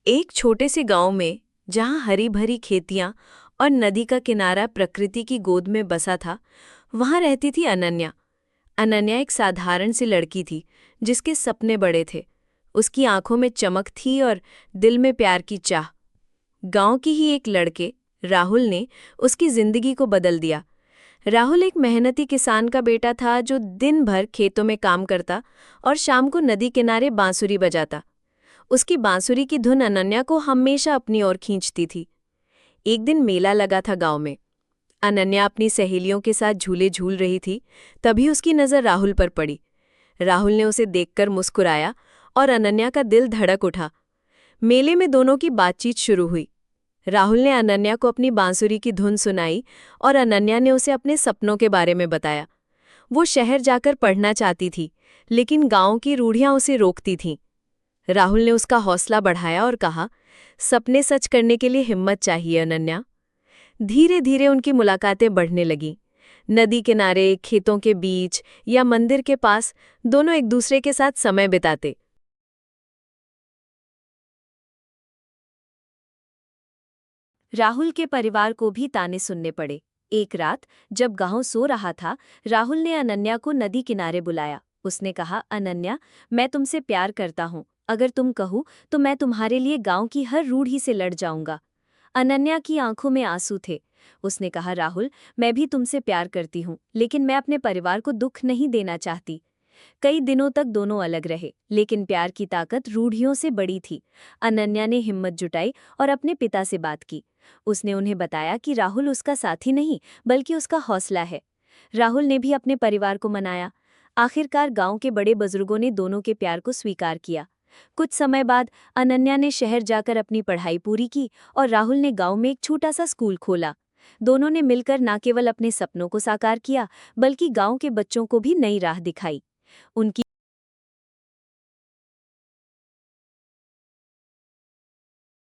एक छोटे से गांव में जहां हरी भरी खेतियां और नदी का किनारा प्रकृति की गोद में बसा था, वहां रहती थी अनन्या। अनन्या एक साधारण सी लड़की थी जिसके सपने बड़े थे। उसकी आंखों में चमक थी और दिल में प्यार की चाह। गांव की ही एक लड़के राहुल ने उसकी जिंदगी को बदल दिया। राहुल एक मेहनती किसान का बेटा था जो दिन भर खेतों में काम करता और शाम को नदी किनारे बांसुरी बजाता। उसकी बांसुरी की धुन अनन्या को हमेशा अपनी ओर खींचती थी। एक दिन मेला लगा था गांव में। अनन्या अपनी सहेलियों के साथ झूले झूल रही थी, तभी उसकी नज़र राहुल पर पड़ी। राहुल ने उसे देखकर मुस्कुराया और अनन्या का दिल धड़क उठा। मेले में दोनों की बातचीत शुरू हुई। राहुल ने अनन्या को अपनी बांसुरी की धुन सुनाई और अनन्या ने उसे अपने सपनों के बारे में बताया। वो शहर जाकर पढ़ना चाहती थी, लेकिन गांव की रूढ़ियां उसे रोकती थीं। राहुल ने उसका हौसला बढ़ाया और कहा, सपने सच करने के लिए हिम्मत चाहिए अनन्या। धीरे धीरे उनकी मुलाकातें बढ़ने लगीं। नदी किनारे, खेतों के बीच या मंदिर के पास दोनों एक दूसरे के साथ समय बिताते। राहुल के परिवार को भी ताने सुनने पड़े। एक रात जब गांव सो रहा था, राहुल ने अनन्या को नदी किनारे बुलाया। उसने कहा, अनन्या, मैं तुमसे प्यार करता हूँ। अगर तुम कहो तो मैं तुम्हारे लिए गांव की हर रूढ़ी से लड़ जाऊंगा। अनन्या की आंखों में आंसू थे। उसने कहा, राहुल, मैं भी तुमसे प्यार करती हूँ, लेकिन मैं अपने परिवार को दुख नहीं देना चाहती। कई दिनों तक दोनों अलग रहे, लेकिन प्यार की ताकत रूढ़ियों से बड़ी थी। अनन्या ने हिम्मत जुटाई और अपने पिता से बात की। उसने उन्हें बताया कि राहुल उसका साथी नहीं, बल्कि उसका हौसला है। राहुल ने भी अपने परिवार को मनाया। आखिरकार गांव के बड़े बुजुर्गों ने दोनों के प्यार को स्वीकार किया। कुछ समय बाद अनन्या ने शहर जाकर अपनी पढ़ाई पूरी की और राहुल ने गांव में एक छोटा सा स्कूल खोला। दोनों ने मिलकर न केवल अपने सपनों को साकार किया, बल्कि गांव के बच्चों को भी नई राह दिखाई। उनकी